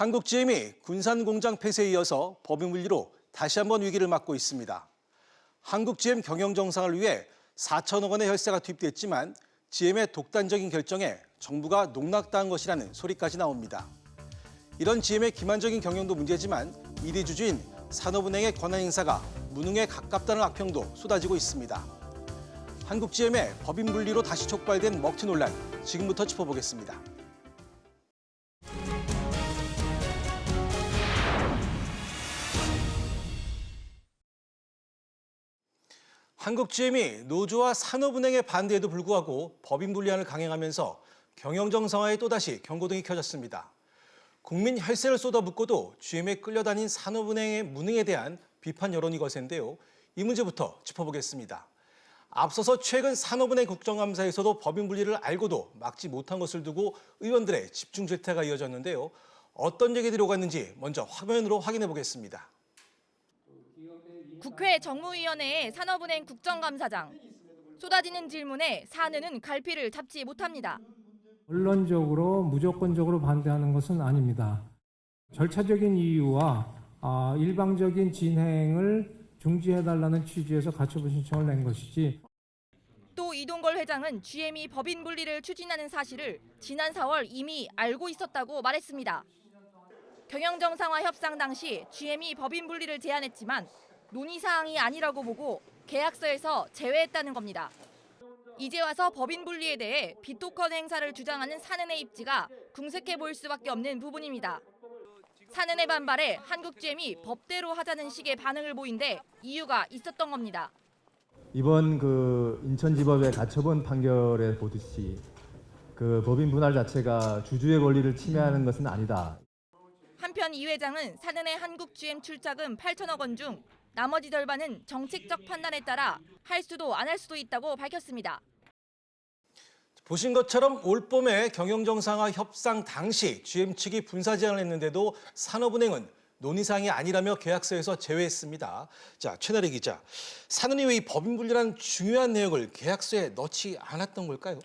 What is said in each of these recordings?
한국GM이 군산공장 폐쇄에 이어서 법인 분리로 다시 한번 위기를 맞고 있습니다. 한국GM 경영 정상을 위해 4천억 원의 혈세가 투입됐지만 GM의 독단적인 결정에 정부가 농락당한 것이라는 소리까지 나옵니다. 이런 GM의 기만적인 경영도 문제지만 1위 주주인 산업은행의 권한 행사가 무능에 가깝다는 악평도 쏟아지고 있습니다. 한국GM의 법인 분리로 다시 촉발된 먹튀 논란, 지금부터 짚어보겠습니다. 한국GM이 노조와 산업은행의 반대에도 불구하고 법인 분리안을 강행하면서 경영 정상화에 또다시 경고등이 켜졌습니다. 국민 혈세를 쏟아붓고도 GM에 끌려다닌 산업은행의 무능에 대한 비판 여론이 거센데요. 이 문제부터 짚어보겠습니다. 앞서서 최근 산업은행 국정감사에서도 법인 분리를 알고도 막지 못한 것을 두고 의원들의 집중 질타가 이어졌는데요. 어떤 얘기들이 오갔는지 먼저 화면으로 확인해 보겠습니다. 국회 정무위원회의 산업은행 국정감사장. 쏟아지는 질문에 사내는 갈피를 잡지 못합니다. 원론적으로 무조건적으로 반대하는 것은 아닙니다. 절차적인 이유와 일방적인 진행을 중지해달라는 취지에서 가처분 신청을 낸 것이지. 또 이동걸 회장은 GM이 법인 분리를 추진하는 사실을 지난 4월 이미 알고 있었다고 말했습니다. 경영정상화 협상 당시 GM이 법인 분리를 제안했지만 논의사항이 아니라고 보고 계약서에서 제외했다는 겁니다. 이제 와서 법인 분리에 대해 비토컨 행사를 주장하는 산은의 입지가 궁색해 보일 수밖에 없는 부분입니다. 산은의 반발에 한국GM이 법대로 하자는 식의 반응을 보인데 이유가 있었던 겁니다. 이번 인천지법의 가처분 판결에 보듯이 법인 분할 자체가 주주의 권리를 침해하는 것은 아니다. 한편 이 회장은 산은의 한국GM 출자금 8천억 원 중 나머지 절반은 정책적 판단에 따라 할 수도 안 할 수도 있다고 밝혔습니다. 보신 것처럼 올 봄에 경영정상화 협상 당시 GM 측이 분사 제안을 했는데도 산업은행은 논의사항이 아니라며 계약서에서 제외했습니다. 자, 최나래 기자, 산은이 왜 이 법인 분리라는 중요한 내용을 계약서에 넣지 않았던 걸까요?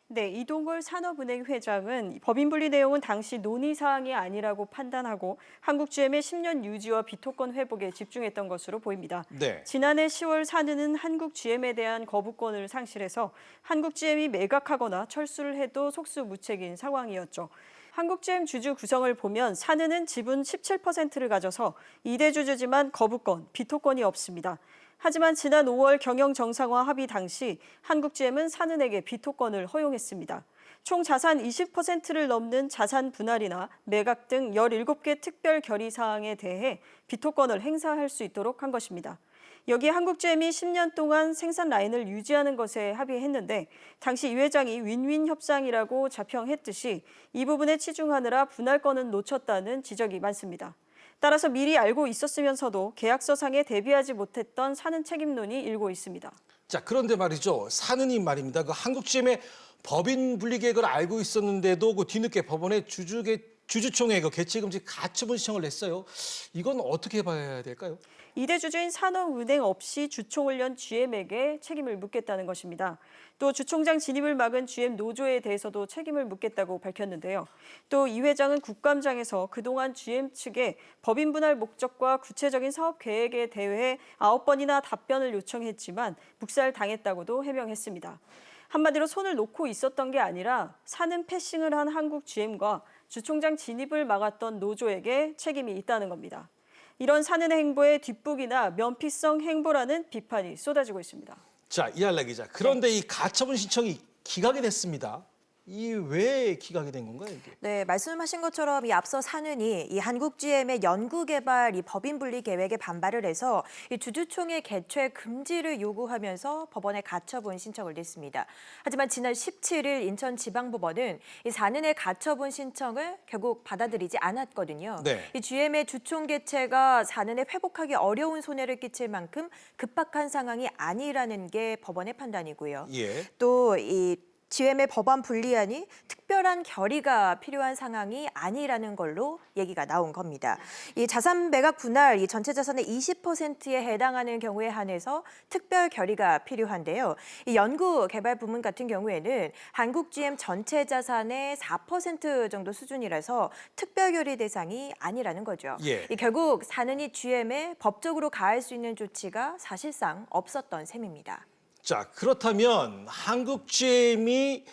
네, 이동걸 산업은행 회장은 법인 분리 내용은 당시 논의사항이 아니라고 판단하고 한국GM의 10년 유지와 비토권 회복에 집중했던 것으로 보입니다. 네. 지난해 10월 산은은 한국GM에 대한 거부권을 상실해서 한국GM이 매각하거나 철수를 해도 속수무책인 상황이었죠. 한국GM 주주 구성을 보면 산은은 지분 17%를 가져서 2대 주주지만 거부권, 비토권이 없습니다. 하지만 지난 5월 경영 정상화 합의 당시 한국GM은 산은에게 비토권을 허용했습니다. 총 자산 20%를 넘는 자산 분할이나 매각 등 17개 특별 결의 사항에 대해 비토권을 행사할 수 있도록 한 것입니다. 여기에 한국GM이 10년 동안 생산 라인을 유지하는 것에 합의했는데 당시 이 회장이 윈윈 협상이라고 자평했듯이 이 부분에 치중하느라 분할권은 놓쳤다는 지적이 많습니다. 따라서 미리 알고 있었으면서도 계약서상에 대비하지 못했던 산은 책임론이 일고 있습니다. 자, 그런데 말이죠. 산은이 말입니다. 한국GM의 법인 분리 계획을 알고 있었는데도 뒤늦게 법원에 주주총회 개최금지 가처분 신청을 냈어요. 이건 어떻게 봐야 될까요? 2대 주주인 산업은행 없이 주총을 연 GM에게 책임을 묻겠다는 것입니다. 또 주총장 진입을 막은 GM 노조에 대해서도 책임을 묻겠다고 밝혔는데요. 또 이 회장은 국감장에서 그동안 GM 측에 법인 분할 목적과 구체적인 사업 계획에 대해 9번이나 답변을 요청했지만 묵살당했다고도 해명했습니다. 한마디로 손을 놓고 있었던 게 아니라 사는 패싱을 한 한국GM과 주총장 진입을 막았던 노조에게 책임이 있다는 겁니다. 이런 산은의 행보에 뒷북이나 면피성 행보라는 비판이 쏟아지고 있습니다. 자, 이할라 기자. 그런데 이 가처분 신청이 기각이 됐습니다. 이 왜 기각이 된 건가요, 이게? 네, 말씀하신 것처럼 이 앞서 산은이 이 한국GM의 연구개발 이 법인 분리 계획에 반발을 해서 이 주주총회 개최 금지를 요구하면서 법원에 가처분 신청을 냈습니다. 하지만 지난 17일 인천지방법원은 이 산은의 가처분 신청을 결국 받아들이지 않았거든요. 네. 이 GM의 주총 개최가 산은에 회복하기 어려운 손해를 끼칠 만큼 급박한 상황이 아니라는 게 법원의 판단이고요. 예. 또 이 GM의 법안 분리안이 특별한 결의가 필요한 상황이 아니라는 걸로 얘기가 나온 겁니다. 이 자산 매각 분할 이 전체 자산의 20%에 해당하는 경우에 한해서 특별 결의가 필요한데요. 이 연구 개발 부문 같은 경우에는 한국 GM 전체 자산의 4% 정도 수준이라서 특별 결의 대상이 아니라는 거죠. 예. 이 결국 사는이 GM에 법적으로 가할 수 있는 조치가 사실상 없었던 셈입니다. 자, 그렇다면 한국 GM이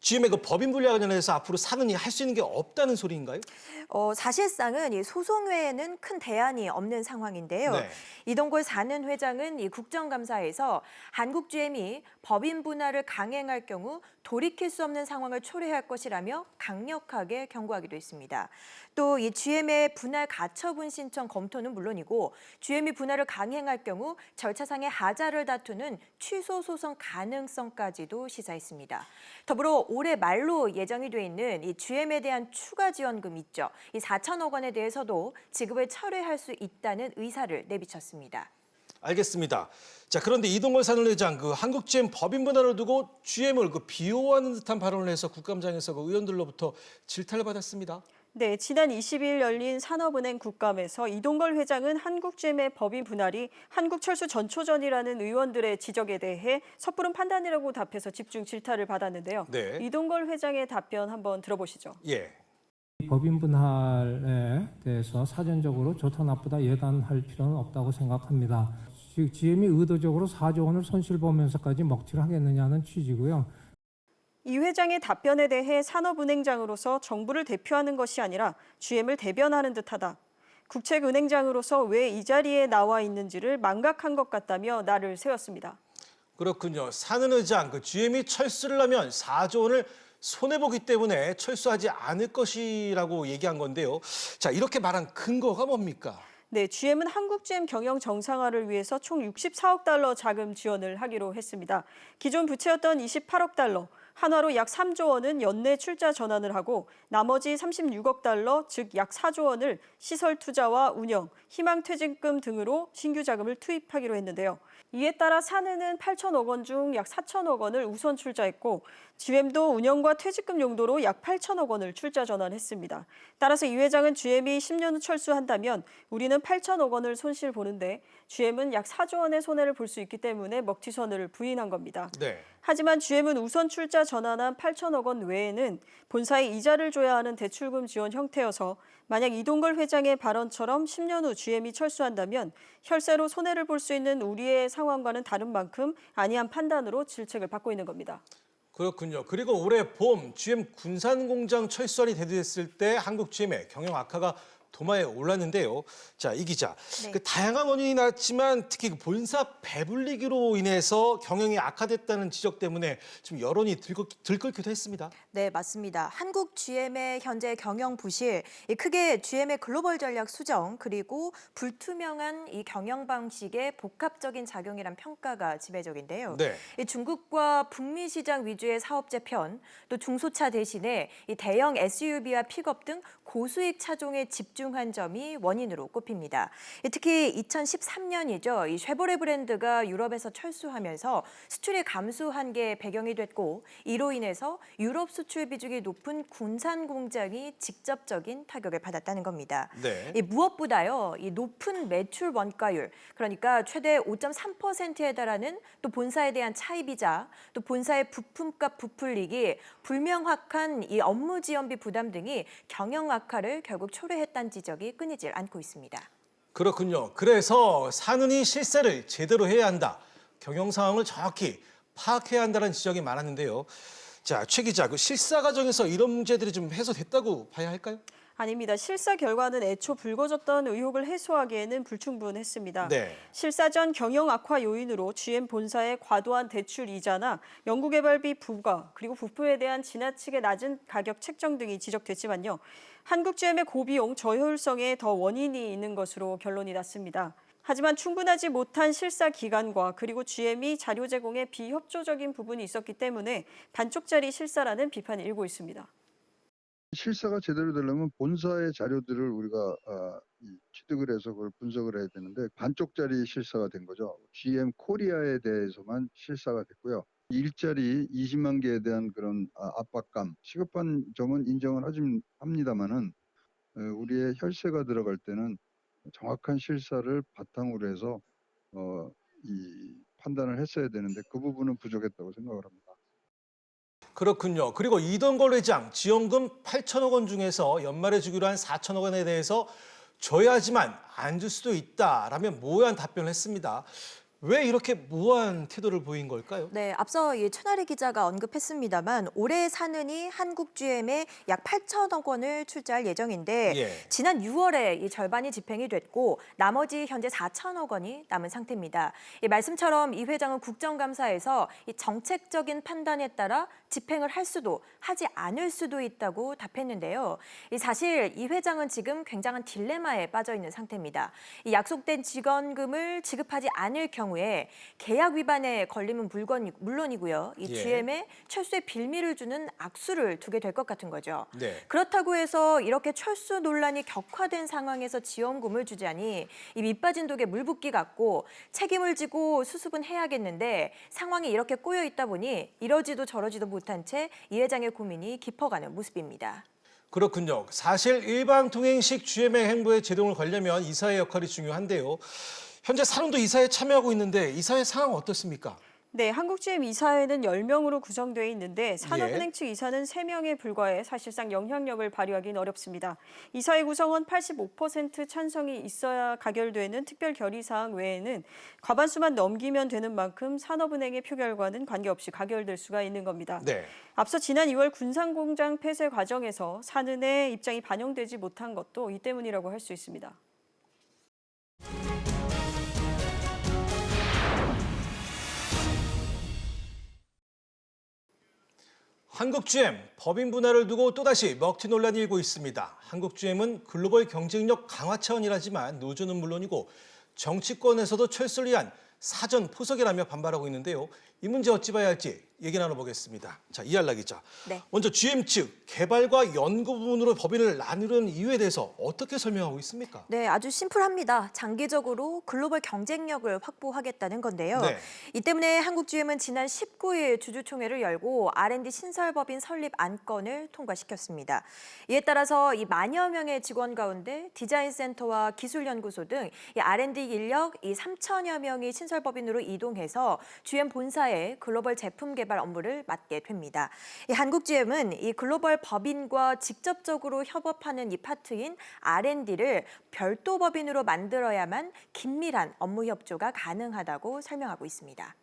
GM의 그 법인 분리와 관련해서 앞으로 사는이 할 수 있는 게 없다는 소리인가요? 사실상은 이 소송 외에는 큰 대안이 없는 상황인데요. 네. 이동골 사는 회장은 이 국정감사에서 한국 GM이 법인 분할을 강행할 경우 돌이킬 수 없는 상황을 초래할 것이라며 강력하게 경고하기도 했습니다. 또 이 GM의 분할 가처분 신청 검토는 물론이고 GM이 분할을 강행할 경우 절차상의 하자를 다투는 취소 소송 가능성까지도 시사했습니다. 더불어 올해 말로 예정이 돼 있는 이 GM에 대한 추가 지원금 있죠. 이 4천억 원에 대해서도 지급을 철회할 수 있다는 의사를 내비쳤습니다. 알겠습니다. 자, 그런데 이동걸 사내회장 그 한국 GM 법인 분할을 두고 GM을 그 비호하는 듯한 발언을 해서 국감장에서 그 의원들로부터 질타를 받았습니다. 네, 지난 20일 열린 산업은행 국감에서 이동걸 회장은 한국GM의 법인 분할이 한국철수 전초전이라는 의원들의 지적에 대해 섣부른 판단이라고 답해서 집중 질타를 받았는데요. 네. 이동걸 회장의 답변 한번 들어보시죠. 예. 법인 분할에 대해서 사전적으로 좋다 나쁘다 예단할 필요는 없다고 생각합니다. GM이 의도적으로 4조 원을 손실 보면서까지 먹튀를 하겠느냐는 취지고요. 이 회장의 답변에 대해 산업은행장으로서 정부를 대표하는 것이 아니라 GM을 대변하는 듯하다. 국책은행장으로서 왜 이 자리에 나와 있는지를 망각한 것 같다며 날을 세웠습니다. 그렇군요. 사는 의장 그 GM이 철수를 하면 4조 원을 손해보기 때문에 철수하지 않을 것이라고 얘기한 건데요. 자, 이렇게 말한 근거가 뭡니까? 네, GM은 한국GM 경영 정상화를 위해서 총 64억 달러 자금 지원을 하기로 했습니다. 기존 부채였던 28억 달러, 한화로 약 3조 원은 연내 출자 전환을 하고 나머지 36억 달러, 즉 약 4조 원을 시설 투자와 운영, 희망퇴직금 등으로 신규 자금을 투입하기로 했는데요. 이에 따라 사내는 8천억 원 중 약 4천억 원을 우선 출자했고 GM도 운영과 퇴직금 용도로 약 8천억 원을 출자 전환했습니다. 따라서 이 회장은 GM이 10년 후 철수한다면 우리는 8천억 원을 손실 보는데 GM은 약 4조 원의 손해를 볼 수 있기 때문에 먹튀선을 부인한 겁니다. 네. 하지만 GM은 우선 출자 전환한 8천억 원 외에는 본사에 이자를 줘야 하는 대출금 지원 형태여서 만약 이동걸 회장의 발언처럼 10년 후 GM이 철수한다면 혈세로 손해를 볼 수 있는 우리의 상황과는 다른 만큼 안이한 판단으로 질책을 받고 있는 겁니다. 그렇군요. 그리고 올해 봄 GM 군산 공장 철수안이 대두됐을 때 한국 GM의 경영 악화가 도마에 올랐는데요. 자, 이 기자. 네. 그 다양한 원인이 나왔지만 특히 그 본사 배불리기로 인해서 경영이 악화됐다는 지적 때문에 지금 여론이 들끓기도 했습니다. 네, 맞습니다. 한국 GM의 현재 경영 부실, 크게 GM의 글로벌 전략 수정, 그리고 불투명한 이 경영 방식의 복합적인 작용이란 평가가 지배적인데요. 네. 이 중국과 북미 시장 위주의 사업 재편, 또 중소차 대신에 이 대형 SUV와 픽업 등 고수익 차종에 집중한 점이 원인으로 꼽힙니다. 특히 2013년이죠. 이 쉐보레 브랜드가 유럽에서 철수하면서 수출이 감소한 게 배경이 됐고 이로 인해서 유럽 수출 비중이 높은 군산 공장이 직접적인 타격을 받았다는 겁니다. 네. 무엇보다요, 이 높은 매출 원가율, 그러니까 최대 5.3%에 달하는 또 본사에 대한 차입이자 또 본사의 부품값 부풀리기, 불명확한 이 업무 지원비 부담 등이 경영 악화를 결국 초래했다는 지적이 끊이질 않고 있습니다. 그렇군요. 그래서 사는이 실세를 제대로 해야 한다. 경영 상황을 정확히 파악해야 한다는 지적이 많았는데요. 자, 최 기자, 그 실사 과정에서 이런 문제들이 좀 해소됐다고 봐야 할까요? 아닙니다. 실사 결과는 애초 불거졌던 의혹을 해소하기에는 불충분했습니다. 네. 실사 전 경영 악화 요인으로 GM 본사의 과도한 대출 이자나 연구개발비 부과 그리고 부품에 대한 지나치게 낮은 가격 책정 등이 지적됐지만요. 한국 GM의 고비용 저효율성에 더 원인이 있는 것으로 결론이 났습니다. 하지만 충분하지 못한 실사 기간과 그리고 GM이 자료 제공에 비협조적인 부분이 있었기 때문에 반쪽짜리 실사라는 비판이 일고 있습니다. 실사가 제대로 되려면 본사의 자료들을 우리가 취득을 해서 그걸 분석을 해야 되는데 반쪽짜리 실사가 된 거죠. GM 코리아에 대해서만 실사가 됐고요. 일자리 20만 개에 대한 그런 압박감, 시급한 점은 인정을 합니다만은 우리의 혈세가 들어갈 때는 정확한 실사를 바탕으로 해서 이 판단을 했어야 되는데 그 부분은 부족했다고 생각을 합니다. 그렇군요. 그리고 이동걸 회장 지원금 8천억 원 중에서 연말에 주기로 한 4천억 원에 대해서 줘야지만 안 줄 수도 있다라며 모호한 답변을 했습니다. 왜 이렇게 모호한 태도를 보인 걸까요? 네, 앞서 이 최나리 기자가 언급했습니다만 올해 사는이 한국GM에 약 8천억 원을 출자할 예정인데 예. 지난 6월에 이 절반이 집행이 됐고 나머지 현재 4천억 원이 남은 상태입니다. 이 말씀처럼 이 회장은 국정감사에서 이 정책적인 판단에 따라 집행을 할 수도 하지 않을 수도 있다고 답했는데요. 이 사실 이 회장은 지금 굉장한 딜레마에 빠져 있는 상태입니다. 이 약속된 지원금을 지급하지 않을 경우에 계약 위반에 걸리면 물론이고요. 이 예. GM에 철수의 빌미를 주는 악수를 두게 될 것 같은 거죠. 네. 그렇다고 해서 이렇게 철수 논란이 격화된 상황에서 지원금을 주자니 이 밑빠진 독에 물 붓기 같고 책임을 지고 수습은 해야겠는데 상황이 이렇게 꼬여 있다 보니 이러지도 저러지도 못한 채 이 회장의 고민이 깊어가는 모습입니다. 그렇군요. 사실 일방통행식 GM의 행보에 제동을 걸려면 이사의 역할이 중요한데요. 현재 산원도 이사에 참여하고 있는데 이사의 상황 어떻습니까? 네, 한국GM 이사회는 10명으로 구성되어 있는데 산업은행 측 이사는 3명에 불과해 사실상 영향력을 발휘하기는 어렵습니다. 이사회 구성원 85% 찬성이 있어야 가결되는 특별 결의사항 외에는 과반수만 넘기면 되는 만큼 산업은행의 표결과는 관계없이 가결될 수가 있는 겁니다. 네. 앞서 지난 2월 군산공장 폐쇄 과정에서 산은의 입장이 반영되지 못한 것도 이 때문이라고 할 수 있습니다. 한국GM 법인 분할을 두고 또다시 먹튀 논란이 일고 있습니다. 한국GM은 글로벌 경쟁력 강화 차원이라지만 노조는 물론이고 정치권에서도 철수를 위한 사전 포석이라며 반발하고 있는데요. 이 문제 어찌 봐야 할지 얘기 나눠보겠습니다. 자, 이한라 기자. 네. 먼저 GM 측 개발과 연구 부분으로 법인을 나누려는 이유에 대해서 어떻게 설명하고 있습니까? 네, 아주 심플합니다. 장기적으로 글로벌 경쟁력을 확보하겠다는 건데요. 네. 이 때문에 한국GM은 지난 19일 주주총회를 열고 R&D 신설법인 설립 안건을 통과시켰습니다. 이에 따라서 이 만여 명의 직원 가운데 디자인센터와 기술연구소 등 이 R&D 인력 이 3천여 명이 신설법인으로 이동해서 GM 본사의 글로벌 제품 개발 업무를 맡게 됩니다. 이 한국GM은 이 글로벌 법인과 직접적으로 협업하는 이 파트인 R&D를 별도 법인으로 만들어야만 긴밀한 업무 협조가 가능하다고 설명하고 있습니다.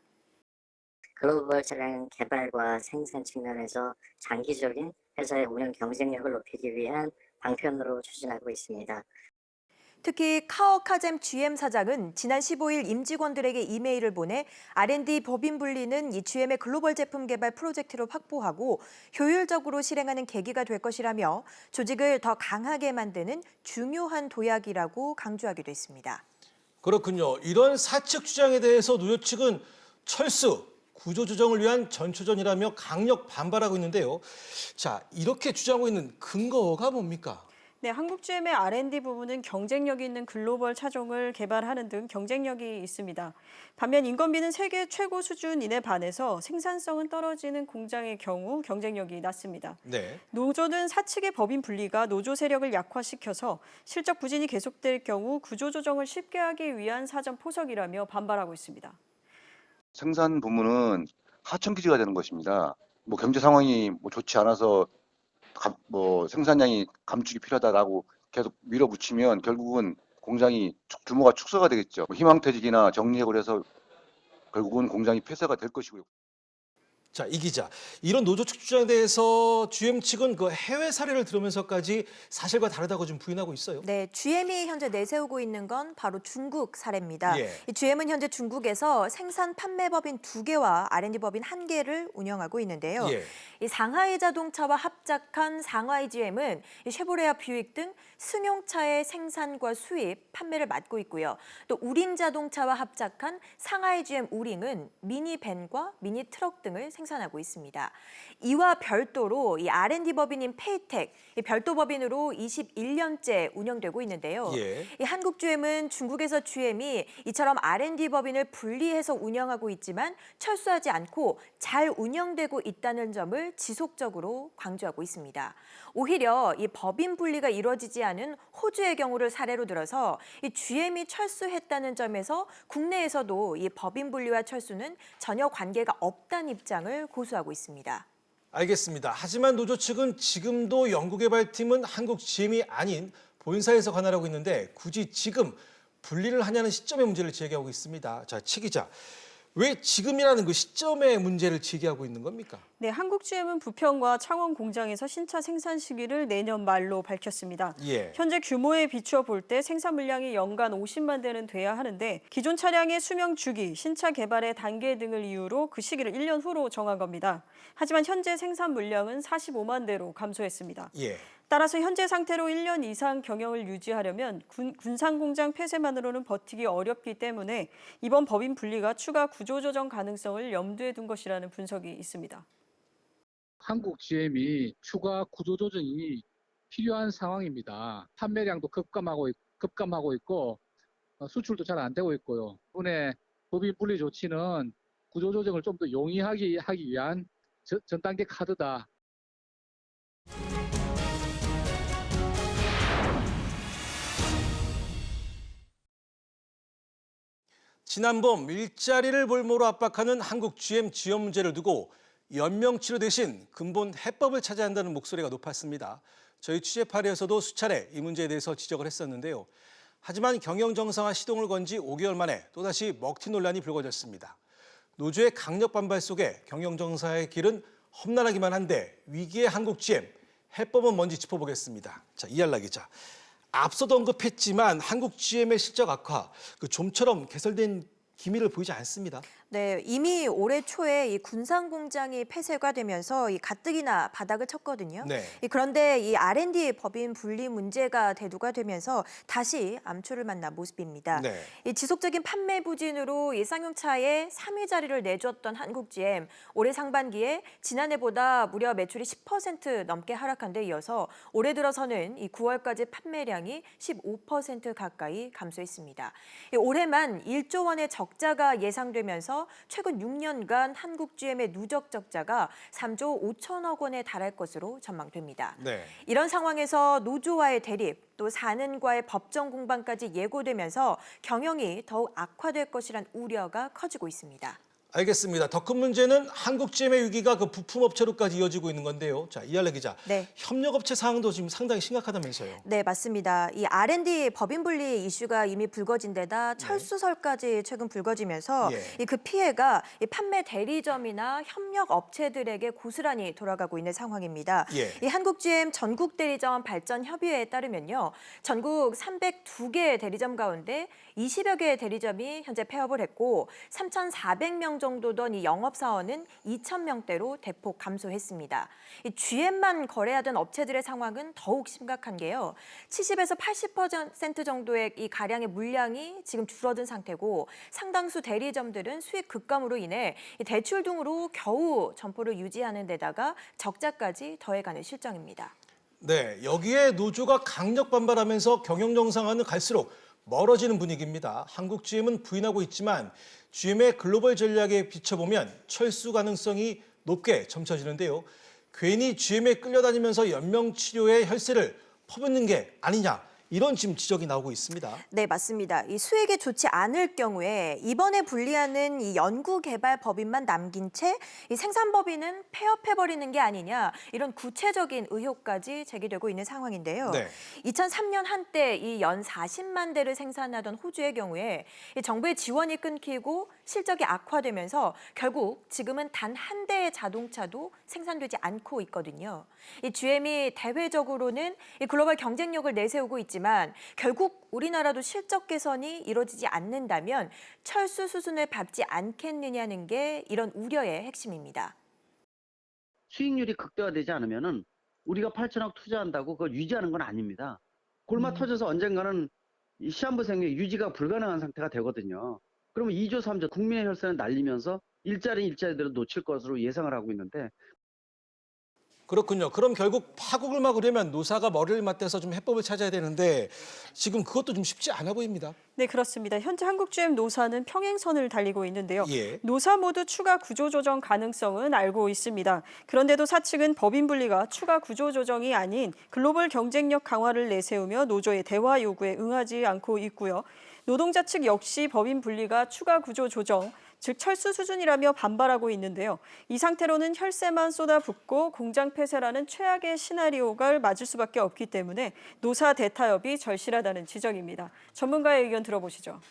글로벌 차량 개발과 생산 측면에서 장기적인 회사의 운영 경쟁력을 높이기 위한 방편으로 추진하고 있습니다. 특히 카오카잼 GM 사장은 지난 15일 임직원들에게 이메일을 보내 R&D 법인 분리는 이 GM의 글로벌 제품 개발 프로젝트로 확보하고 효율적으로 실행하는 계기가 될 것이라며 조직을 더 강하게 만드는 중요한 도약이라고 강조하기도 했습니다. 그렇군요. 이런 사측 주장에 대해서 노조 측은 철수, 구조조정을 위한 전초전이라며 강력 반발하고 있는데요. 자, 이렇게 주장하고 있는 근거가 뭡니까? 네, 한국GM의 R&D 부분은 경쟁력 있는 글로벌 차종을 개발하는 등 경쟁력이 있습니다. 반면 인건비는 세계 최고 수준인에 반해서 생산성은 떨어지는 공장의 경우 경쟁력이 낮습니다. 네. 노조는 사측의 법인 분리가 노조 세력을 약화시켜서 실적 부진이 계속될 경우 구조조정을 쉽게 하기 위한 사전 포석이라며 반발하고 있습니다. 생산 부문은 하청 기지가 되는 것입니다. 경제 상황이 좋지 않아서 생산량이 감축이 필요하다라고 계속 밀어붙이면 결국은 공장이 규모가 축소가 되겠죠. 희망퇴직이나 정리해고를 해서 결국은 공장이 폐쇄가 될 것이고요. 자, 이 기자. 이런 노조 측 주장에 대해서 GM 측은 그 해외 사례를 들으면서까지 사실과 다르다고 좀 부인하고 있어요. 네, GM이 현재 내세우고 있는 건 바로 중국 사례입니다. 예. 이 GM은 현재 중국에서 생산 판매 법인 2개와 R&D 법인 1개를 운영하고 있는데요. 예. 이 상하이 자동차와 합작한 상하이 GM은 이 쉐보레와 뷰익 등 승용차의 생산과 수입, 판매를 맡고 있고요. 또 우링 자동차와 합작한 상하이 GM 우링은 미니밴과 미니 트럭 등을 생산하고 있습니다. 이와 별도로 이 R&D 법인인 페이텍, 이 별도 법인으로 21년째 운영되고 있는데요. 예. 이 한국GM은 중국에서 GM이 이처럼 R&D 법인을 분리해서 운영하고 있지만 철수하지 않고 잘 운영되고 있다는 점을 지속적으로 강조하고 있습니다. 오히려 이 법인 분리가 이루어지지 않은 호주의 경우를 사례로 들어서 이 GM이 철수했다는 점에서 국내에서도 이 법인 분리와 철수는 전혀 관계가 없다는 입장을 고수하고 있습니다. 알겠습니다. 하지만 노조 측은 지금도 연구개발팀은 한국 GM이 아닌 본사에서 관할하고 있는데 굳이 지금 분리를 하냐는 시점의 문제를 제기하고 있습니다. 자, 최 기자. 왜 지금이라는 그 시점의 문제를 제기하고 있는 겁니까? 네, 한국GM은 부평과 창원 공장에서 신차 생산 시기를 내년 말로 밝혔습니다. 예. 현재 규모에 비추어 볼 때 생산 물량이 연간 50만 대는 돼야 하는데 기존 차량의 수명 주기, 신차 개발의 단계 등을 이유로 그 시기를 1년 후로 정한 겁니다. 하지만 현재 생산 물량은 45만 대로 감소했습니다. 예. 따라서 현재 상태로 1년 이상 경영을 유지하려면 군산공장 폐쇄만으로는 버티기 어렵기 때문에 이번 법인 분리가 추가 구조조정 가능성을 염두에 둔 것이라는 분석이 있습니다. 한국 GM이 추가 구조조정이 필요한 상황입니다. 판매량도 급감하고 있고 수출도 잘 안 되고 있고요. 이번에 법인 분리 조치는 구조조정을 좀 더 용이하게 하기 위한 전 단계 카드다. 지난 봄 일자리를 볼모로 압박하는 한국 GM 지원 문제를 두고 연명치료 대신 근본 해법을 찾아야 한다는 목소리가 높았습니다. 저희 취재파리에서도 수차례 이 문제에 대해서 지적을 했었는데요. 하지만 경영 정상화 시동을 건 지 5개월 만에 또다시 먹튀 논란이 불거졌습니다. 노조의 강력 반발 속에 경영 정상화의 길은 험난하기만 한데 위기의 한국 GM, 해법은 뭔지 짚어보겠습니다. 자, 이할라 기자. 앞서도 언급했지만 한국 GM의 실적 악화, 좀처럼 개설된 기미를 보이지 않습니다. 네, 이미 올해 초에 이 군산 공장이 폐쇄가 되면서 이 가뜩이나 바닥을 쳤거든요. 네. 그런데 이 R&D 법인 분리 문제가 대두가 되면서 다시 암초를 만난 모습입니다. 네. 이 지속적인 판매 부진으로 이 쌍용차에 3위 자리를 내줬던 한국 GM, 올해 상반기에 지난해보다 무려 매출이 10% 넘게 하락한 데 이어서 올해 들어서는 이 9월까지 판매량이 15% 가까이 감소했습니다. 올해만 1조 원의 적자가 예상되면서 최근 6년간 한국 GM의 누적 적자가 3조 5천억 원에 달할 것으로 전망됩니다. 네. 이런 상황에서 노조와의 대립, 또 산은과의 법정 공방까지 예고되면서 경영이 더욱 악화될 것이란 우려가 커지고 있습니다. 알겠습니다. 더 큰 문제는 한국 GM의 위기가 그 부품업체로까지 이어지고 있는 건데요. 자, 이할래 기자. 네. 협력업체 상황도 지금 상당히 심각하다면서요. 네, 맞습니다. 이 R&D 법인 분리 이슈가 이미 불거진 데다 철수설까지 최근 불거지면서 예. 그 피해가 이 판매 대리점이나 협력 업체들에게 고스란히 돌아가고 있는 상황입니다. 예. 이 한국 GM 전국 대리점 발전 협의회에 따르면요, 전국 302개 대리점 가운데 20여 개의 대리점이 현재 폐업을 했고 3,400명 정도던 이 영업사원은 2,000명대로 대폭 감소했습니다. 이 GM만 거래하던 업체들의 상황은 더욱 심각한 게요. 70에서 80% 정도의 이 가량의 물량이 지금 줄어든 상태고 상당수 대리점들은 수익 급감으로 인해 이 대출 등으로 겨우 점포를 유지하는 데다가 적자까지 더해가는 실정입니다. 네, 여기에 노조가 강력 반발하면서 경영 정상화는 갈수록 멀어지는 분위기입니다. 한국 GM은 부인하고 있지만 GM의 글로벌 전략에 비춰보면 철수 가능성이 높게 점쳐지는데요. 괜히 GM에 끌려다니면서 연명치료의 혈세를 퍼붓는 게 아니냐, 이런 지금 지적이 나오고 있습니다. 네, 맞습니다. 이 수익이 좋지 않을 경우에 이번에 분리하는 이 연구개발 법인만 남긴 채 이 생산법인은 폐업해버리는 게 아니냐, 이런 구체적인 의혹까지 제기되고 있는 상황인데요. 네. 2003년 한때 이 연 40만 대를 생산하던 호주의 경우에 이 정부의 지원이 끊기고 실적이 악화되면서 결국 지금은 단 한 대의 자동차도 생산되지 않고 있거든요. 이 GM이 대외적으로는 이 글로벌 경쟁력을 내세우고 있지만 결국 우리나라도 실적 개선이 이루어지지 않는다면 철수 수순을 밟지 않겠느냐는 게 이런 우려의 핵심입니다. 수익률이 극대화되지 않으면은 우리가 8천억 투자한다고 그걸 유지하는 건 아닙니다. 골마 터져서 언젠가는 이 시한부 생명 유지가 불가능한 상태가 되거든요. 그러면 2조, 3조 국민의 혈세는 날리면서 일자리대로 놓칠 것으로 예상을 하고 있는데 그렇군요. 그럼 결국 파국을 막으려면 노사가 머리를 맞대서 좀 해법을 찾아야 되는데 지금 그것도 좀 쉽지 않아 보입니다. 네, 그렇습니다. 현재 한국GM 노사는 평행선을 달리고 있는데요. 예. 노사 모두 추가 구조조정 가능성은 알고 있습니다. 그런데도 사측은 법인 분리가 추가 구조조정이 아닌 글로벌 경쟁력 강화를 내세우며 노조의 대화 요구에 응하지 않고 있고요. 노동자 측 역시 법인 분리가 추가 구조조정, 즉 철수 수준이라며 반발하고 있는데요. 이 상태로는 혈세만 쏟아붓고 공장 폐쇄라는 최악의 시나리오가 맞을 수밖에 없기 때문에 노사 대타협이 절실하다는 지적입니다. 전문가의 의견 들어보시죠.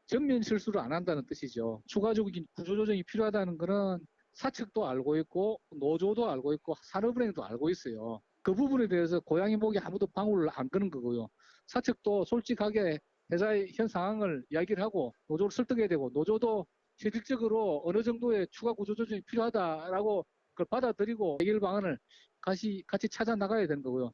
전면 실수를 안 한다는 뜻이죠. 추가적인 구조조정이 필요하다는 것은 사측도 알고 있고 노조도 알고 있고 산업은행도 알고 있어요. 그 부분에 대해서 고양이 목에 아무도 방울을 안 끄는 거고요. 사측도 솔직하게 회사의 현 상황을 이야기를 하고 노조를 설득해야 되고 노조도 실질적으로 어느 정도의 추가 구조조정이 필요하다라고 그걸 받아들이고 해결 방안을 같이 찾아 나가야 되는 거고요.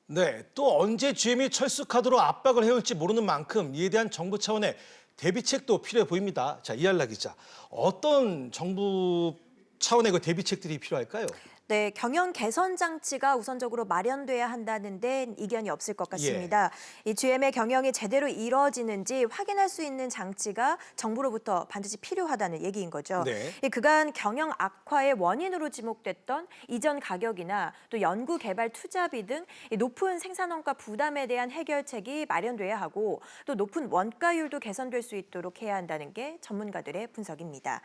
네, 또 언제 GM이 철수 카드로 압박을 해올지 모르는 만큼 이에 대한 정부 차원의 대비책도 필요해 보입니다. 자, 이할라 기자, 어떤 정부 차원의 그 대비책들이 필요할까요? 네, 경영 개선 장치가 우선적으로 마련돼야 한다는 데는 이견이 없을 것 같습니다. 이 GM의 경영이 제대로 이루어지는지 확인할 수 있는 장치가 정부로부터 반드시 필요하다는 얘기인 거죠. 네. 이 그간 경영 악화의 원인으로 지목됐던 이전 가격이나 또 연구 개발 투자비 등 이 높은 생산원가 부담에 대한 해결책이 마련돼야 하고 또 높은 원가율도 개선될 수 있도록 해야 한다는 게 전문가들의 분석입니다.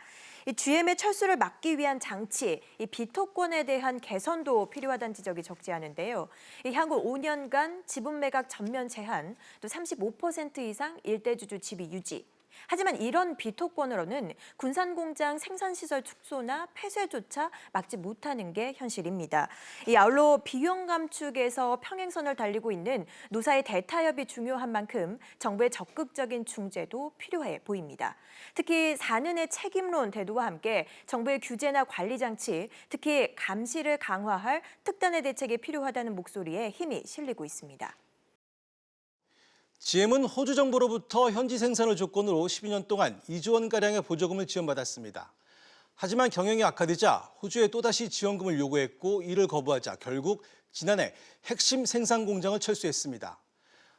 이 GM의 철수를 막기 위한 장치, 이 비토권에 대한 개선도 필요하다는 지적이 적지 않은데요. 이 향후 5년간 지분 매각 전면 제한, 또 35% 이상 일대주주 지위 유지. 하지만 이런 비토권으로는 군산공장 생산시설 축소나 폐쇄조차 막지 못하는 게 현실입니다. 이 아울러 비용 감축에서 평행선을 달리고 있는 노사의 대타협이 중요한 만큼 정부의 적극적인 중재도 필요해 보입니다. 특히 산은의 책임론 대두와 함께 정부의 규제나 관리 장치, 특히 감시를 강화할 특단의 대책이 필요하다는 목소리에 힘이 실리고 있습니다. GM은 호주 정부로부터 현지 생산을 조건으로 12년 동안 2조 원가량의 보조금을 지원받았습니다. 하지만 경영이 악화되자 호주에 또다시 지원금을 요구했고 이를 거부하자 결국 지난해 핵심 생산 공장을 철수했습니다.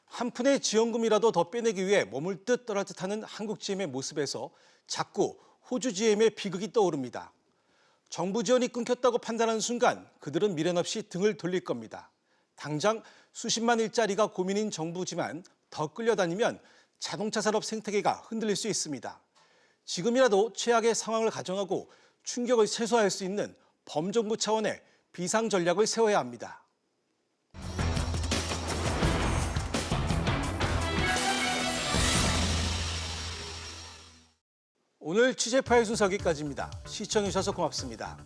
한 푼의 지원금이라도 더 빼내기 위해 머물 듯 떠날 듯하는 한국 GM의 모습에서 자꾸 호주 GM의 비극이 떠오릅니다. 정부 지원이 끊겼다고 판단하는 순간 그들은 미련 없이 등을 돌릴 겁니다. 당장 수십만 일자리가 고민인 정부지만 더 끌려다니면 자동차 산업 생태계가 흔들릴 수 있습니다. 지금이라도 최악의 상황을 가정하고 충격을 최소화할 수 있는 범정부 차원의 비상 전략을 세워야 합니다. 오늘 취재 파일 순서 여기까지입니다. 시청해 주셔서 고맙습니다.